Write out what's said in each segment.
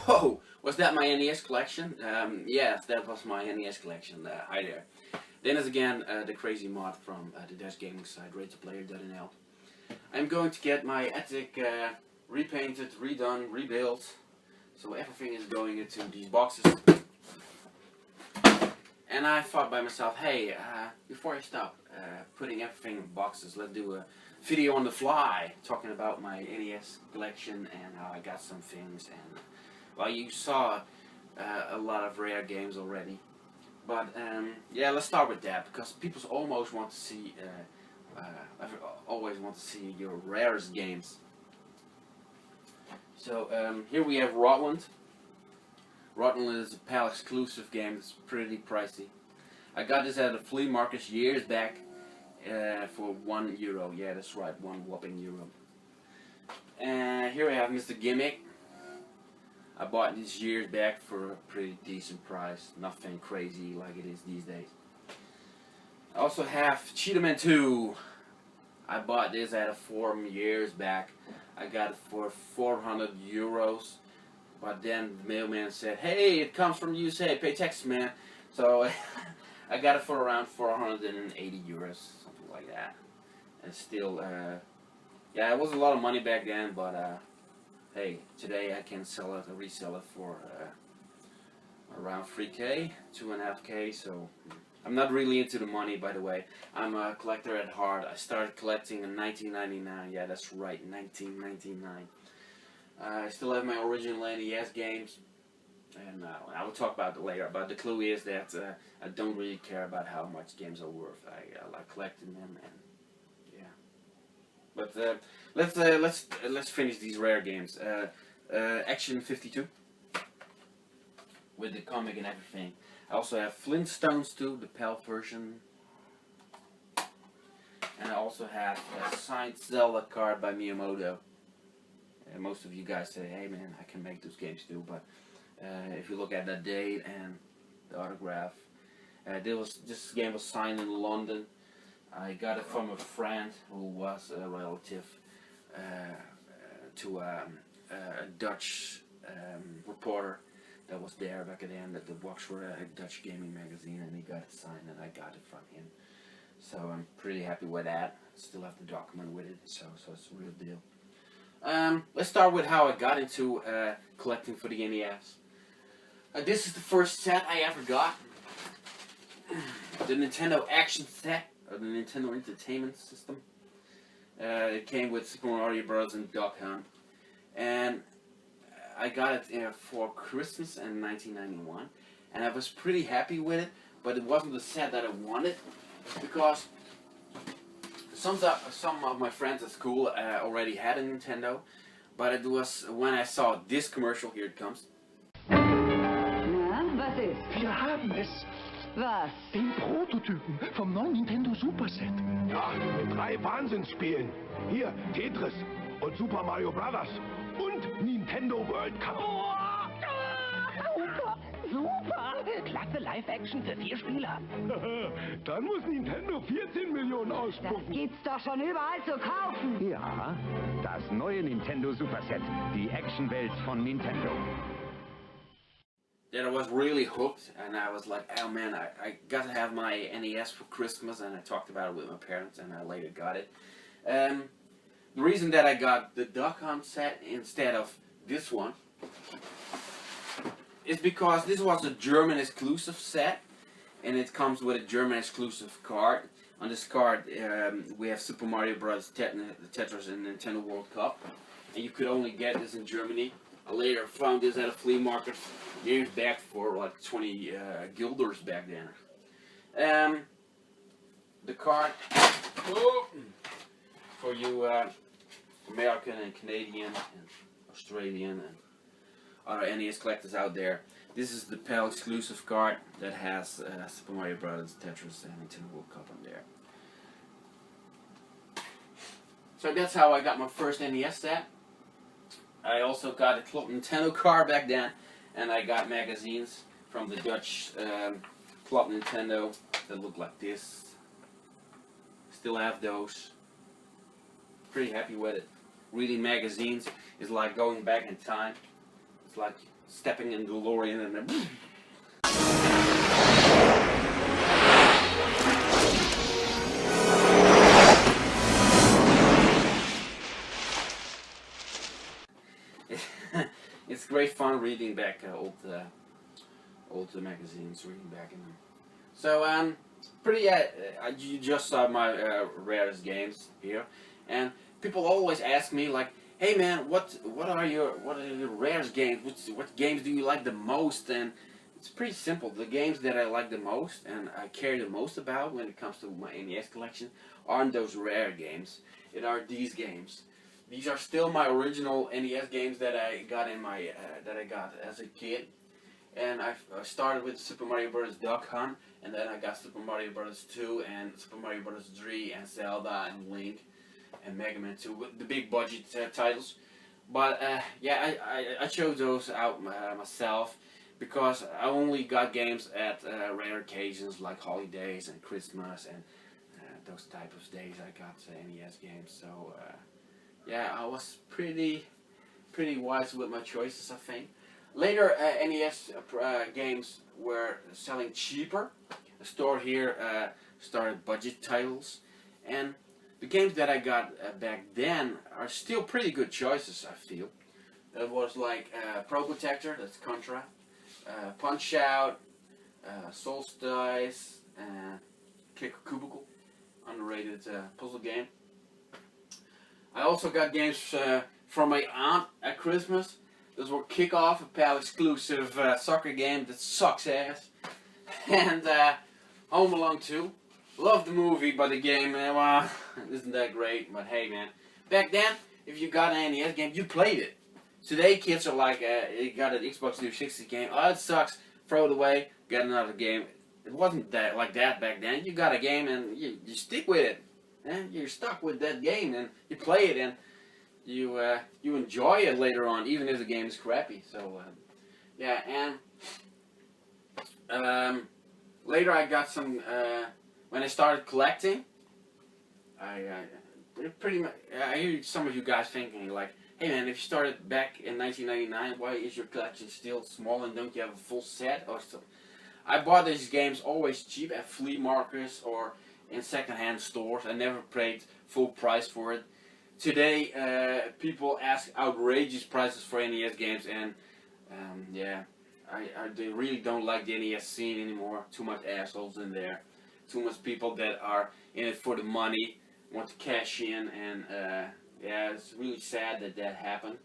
Whoa, was that my NES collection? Yes, that was my NES collection. Hi there. Then is again the crazy mod from the Dutch gaming site RateToPlayer.nl. I'm going to get my attic repainted, redone, rebuilt, so everything is going into these boxes. And I thought by myself, hey, before I stop putting everything in boxes, let's do a video on the fly talking about my NES collection and how I got some things. And well, you saw a lot of rare games already, but yeah, let's start with that because people almost want to see, always want to see your rarest games. So here we have Rotland. Rotland is a PAL exclusive game. It's pretty pricey. I got this at a flea market years back for €1. Yeah, that's right, one whopping euro. And here we have Mr. Gimmick. I bought this years back for a pretty decent price. Nothing crazy like it is these days. I also have Cheetah 2. I bought this at a forum years back. I got it for €400. But then the mailman said, hey, it comes from the USA, pay tax, man. So I got it for around €480, something like that. And still, yeah, it was a lot of money back then, but hey, today I can sell it, resell it for around 3K, 2.5K, so I'm not really into the money, by the way. I'm a collector at heart. I started collecting in 1999, yeah, that's right, 1999. I still have my original NES games, and I will talk about it later. But the clue is that I don't really care about how much games are worth. I like collecting them, and yeah. But let's finish these rare games. Action 52 with the comic and everything. I also have Flintstones 2, the PAL version, and I also have a signed Zelda card by Miyamoto. And most of you guys say, hey man, I can make those games too, but if you look at the date and the autograph, this game was signed in London. I got it from a friend who was a relative to a Dutch reporter that was there back then, that works for a Dutch gaming magazine, and he got it signed and I got it from him. So I'm pretty happy with that. Still have the document with it, so it's a real deal. Let's start with how I got into collecting for the NES. This is the first set I ever got. The Nintendo Action set, or the Nintendo Entertainment System. It came with Super Mario Bros. And Duck Hunt. And I got it for Christmas in 1991. And I was pretty happy with it, but it wasn't the set that I wanted, because some of my friends at school already had a Nintendo, but it was when I saw this commercial. Here it comes. Na, was ist? Wir haben es. Was? Den Prototypen vom neuen Nintendo Super Set. Ja, mit 3 Wahnsinnsspielen. Hier, Tetris und Super Mario Bros. Und Nintendo World Cup. Super, super. Klasse Live-Action für 4 Spieler. Dann muss Nintendo 14 Millionen Das ausspucken. gibt's doch schon überall zu kaufen. Ja, das neue Nintendo Super Set, die Actionwelt von Nintendo. Then I was really hooked, and I was like, oh man, I got to have my NES for Christmas, and I talked about it with my parents, and I later got it. The reason that I got the Duck Hunt set instead of this one is because this was a German exclusive set, and it comes with a German exclusive card. On this card, we have Super Mario Bros. Tetris and Nintendo World Cup, and you could only get this in Germany. I later found this at a flea market years back for like 20 guilders back then. The card for you American and Canadian and Australian and other NES collectors out there. This is the PAL exclusive card that has Super Mario Bros., Tetris, and Nintendo World Cup on there. So that's how I got my first NES set. I also got a Club Nintendo card back then, and I got magazines from the Dutch Club Nintendo that look like this. Still have those. Pretty happy with it. Reading magazines is like going back in time. It's like stepping in the DeLorean and then it's great fun reading back old magazines, reading back in them. So pretty. You just saw my rarest games here, and people always ask me like, "Hey man, what are your rarest games? What games do you like the most?" And it's pretty simple. The games that I like the most and I care the most about when it comes to my NES collection aren't those rare games. It are these games. These are still my original NES games that I got in my that I got as a kid. And I started with Super Mario Bros. Duck Hunt, and then I got Super Mario Bros. 2 and Super Mario Bros. 3 and Zelda and Link and Mega Man 2 with the big budget titles. But yeah, I chose those out myself because I only got games at rare occasions like holidays and Christmas and those type of days I got NES games. So yeah, I was pretty wise with my choices, I think. Later, NES games were selling cheaper. The store here started budget titles, and the games that I got back then are still pretty good choices, I feel. That was like Pro Protector, that's Contra, Punch Out, Solstice, Click Cubicle, underrated puzzle game. I also got games from my aunt at Christmas. Those were Kickoff, a PAL exclusive soccer game that sucks ass. And Home Alone 2. Love the movie, but the game, well, isn't that great. But hey man, back then, if you got an NES game, you played it. Today kids are like, you got an Xbox 360 game, oh it sucks, throw it away, get another game. It wasn't that like that back then. You got a game and you stick with it. And you're stuck with that game and you play it and you enjoy it later on, even if the game is crappy. So yeah, and later I got some when I started collecting. I pretty much I hear some of you guys thinking like, hey man, if you started back in 1999, why is your collection still small and don't you have a full set or so? I bought these games always cheap at flea markets or in second-hand stores. I never paid full price for it. Today, people ask outrageous prices for NES games, and yeah, they really don't like the NES scene anymore. Too much assholes in there, too much people that are in it for the money, want to cash in, and yeah, it's really sad that that happened.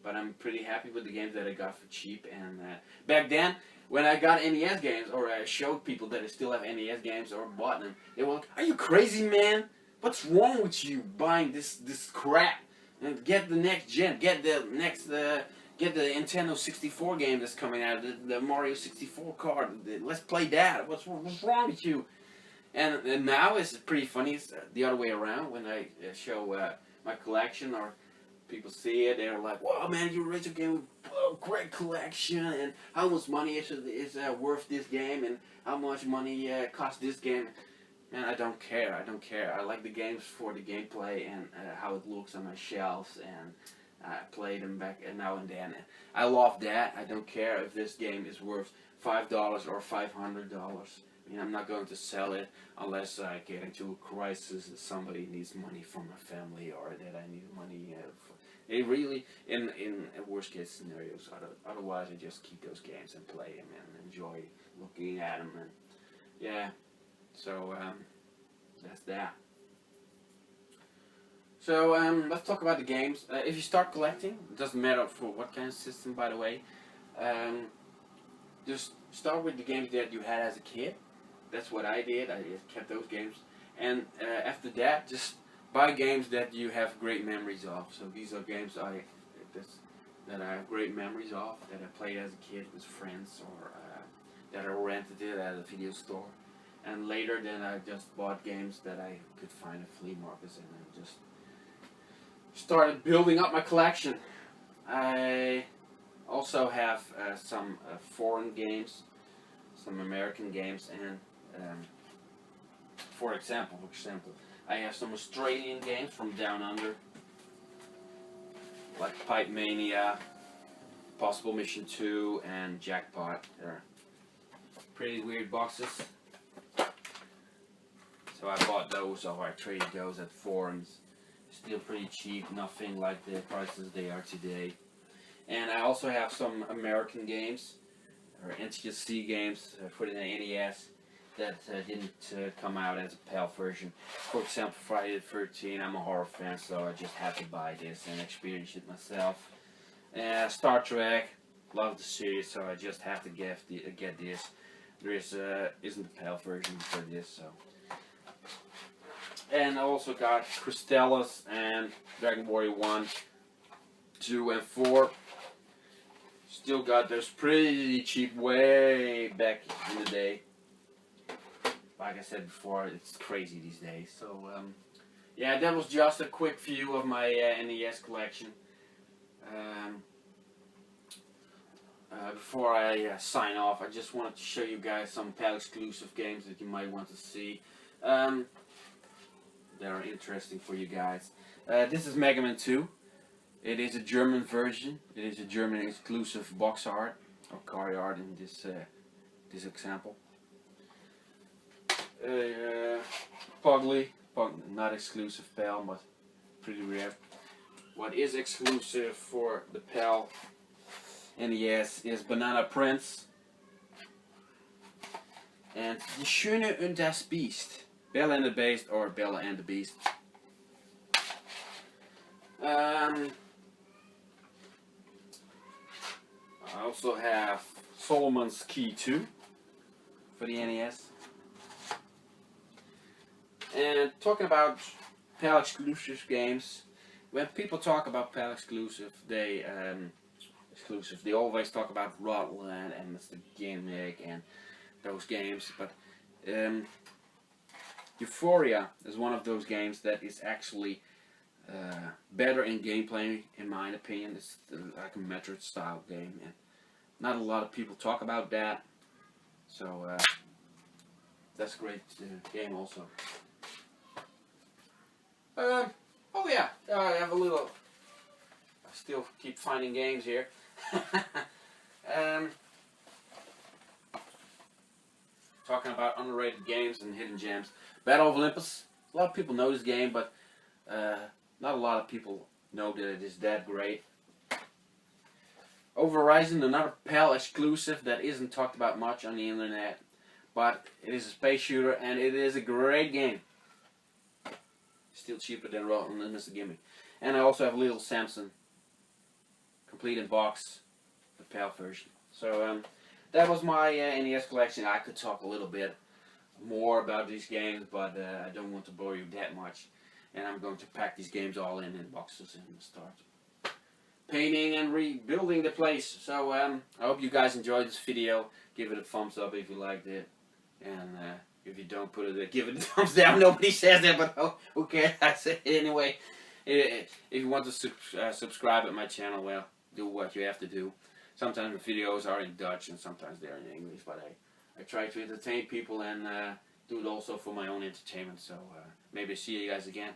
But I'm pretty happy with the games that I got for cheap. And back then, when I got NES games, or I showed people that I still have NES games or bought them, they were like, "Are you crazy, man? What's wrong with you buying this crap? And get the next gen, get the next, get the Nintendo 64 game that's coming out, the Mario 64 card. Let's play that. What's wrong with you?" And now it's pretty funny. It's the other way around. When I show my collection or people see it, they're like, "Wow, man, your retro game, great collection, and how much money is worth this game, and how much money costs this game?" Man, I don't care. I don't care. I like the games for the gameplay and how it looks on my shelves, and I play them back now and then. I love that. I don't care if this game is worth $5 or $500. I mean, I'm not going to sell it unless I get into a crisis that somebody needs money for my family or that I need money for. It really, in worst case scenarios, otherwise I just keep those games and play them and enjoy looking at them. And yeah, so that's that. So let's talk about the games. If you start collecting, it doesn't matter for what kind of system, by the way. Just start with the games that you had as a kid. That's what I did. I just kept those games, and after that, just buy games that you have great memories of. So these are games that I have great memories of, that I played as a kid with friends, or that I rented it at a video store. And later, then I just bought games that I could find at flea markets, and I just started building up my collection. I also have some foreign games, some American games, and for example, I have some Australian games from down under, like Pipe Mania, Possible Mission 2 and Jackpot. They're pretty weird boxes. So I bought those, or I traded those at forums. Still pretty cheap, nothing like the prices they are today. And I also have some American games, or NTSC games for the NES that didn't come out as a PAL version. For example, Friday the 13th, I'm a horror fan, so I just had to buy this and experience it myself. Star Trek, love the series, so I just have to get this. There isn't a PAL version for this, so. And I also got Crystallis and Dragon Warrior 1, 2, and 4. Still got those pretty cheap way back in the day. Like I said before, it's crazy these days. So, yeah, that was just a quick view of my NES collection. Before I sign off, I just wanted to show you guys some PAL exclusive games that you might want to see. That are interesting for you guys. This is Mega Man 2. It is a German version. It is a German exclusive box art, or card art in this this example. Pugly, not exclusive PAL, but pretty rare. What is exclusive for the PAL NES is Banana Prince and Die Schöne und das Biest. Bella and the Beast, or Bella and the Beast. I also have Solomon's Key 2 for the NES. And talking about PAL exclusive games, when people talk about PAL exclusive, they always talk about Rodland and Mr. Gimmick and those games, but Euphoria is one of those games that is actually better in gameplay, in my opinion. It's like a Metroid style game, and not a lot of people talk about that. So that's a great game also. Oh yeah, I have a little. I still keep finding games here. Talking about underrated games and hidden gems. Battle of Olympus. A lot of people know this game, but not a lot of people know that it is that great. Over Horizon, another PAL exclusive that isn't talked about much on the internet, but it is a space shooter and it is a great game. Still cheaper than Rodland and Mr. Gimmick. And I also have Little Samson, complete in box, the PAL version. So that was my NES collection. I could talk a little bit more about these games, but I don't want to bore you that much. And I'm going to pack these games all in boxes and start painting and rebuilding the place. So I hope you guys enjoyed this video. Give it a thumbs up if you liked it, and if you don't, give it a thumbs down. Nobody says that, but who cares? I say it anyway. If you want to subscribe at my channel, well, do what you have to do. Sometimes the videos are in Dutch and sometimes they're in English, but I try to entertain people and do it also for my own entertainment. So maybe see you guys again.